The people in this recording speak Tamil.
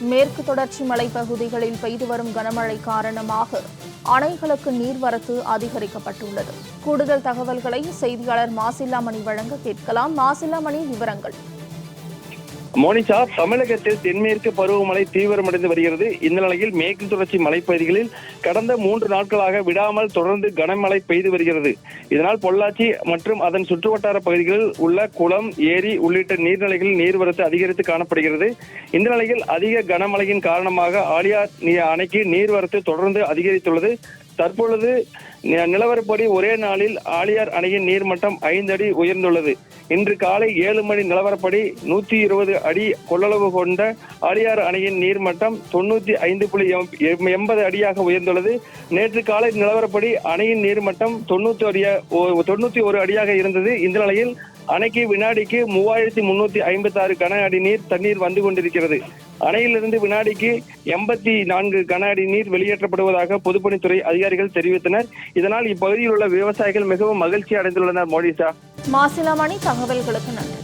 மேற்கு தொடர்ச்சி மலைப்பகுதிகளில் பெய்து வரும் கனமழை காரணமாக அணைகளுக்கு நீர்வரத்து அதிகரிக்கப்பட்டுள்ளது. கூடுதல் தகவல்களை செய்தியாளர் மாசில்லாமணி வழங்க கேட்கலாம். மாசில்லாமணி, விவரங்கள். மோனிஷா, தமிழகத்தில் தென்மேற்கு பருவமழை தீவிரமடைந்து வருகிறது. இந்த நிலையில் மேற்கு தொடர்ச்சி மலைப்பகுதிகளில் கடந்த 3 நாட்களாக விடாமல் தொடர்ந்து கனமழை பெய்து வருகிறது. இதனால் பொள்ளாச்சி மற்றும் அதன் சுற்றுவட்டார பகுதிகளில் உள்ள குளம், ஏரி உள்ளிட்ட நீர்நிலைகளில் நீர்வரத்து அதிகரித்து காணப்படுகிறது. இந்த நிலையில் அதிக கனமழையின் காரணமாக ஆழியார் அணைக்கு நீர்வரத்து தொடர்ந்து அதிகரித்துள்ளது. தற்பொழுது நிலவரப்படி ஒரே நாளில் ஆழியார் அணையின் நீர்மட்டம் 5 அடி உயர்ந்துள்ளது. இன்று காலை 7 மணி நிலவரப்படி 120 அடி கொள்ளளவு கொண்ட ஆழியார் அணையின் நீர்மட்டம் 95.80 அடியாக உயர்ந்துள்ளது. நேற்று காலை நிலவரப்படி அணையின் நீர்மட்டம் 91 அடியாக இருந்தது. இந்த நிலையில் அணைக்கு வினாடிக்கு 3356 கன அடி தண்ணீர் வந்து கொண்டிருக்கிறது. அணையிலிருந்து வினாடிக்கு 84 கன அடி நீர் வெளியேற்றப்படுவதாக பொதுப்பணித்துறை அதிகாரிகள் தெரிவித்தனர். இதனால் இப்பகுதியில் உள்ள விவசாயிகள் மிகவும் மகிழ்ச்சி அடைந்துள்ளனர். மோனிஷா, மாசில்லாமணி, தகவல்களுக்கு நன்றி.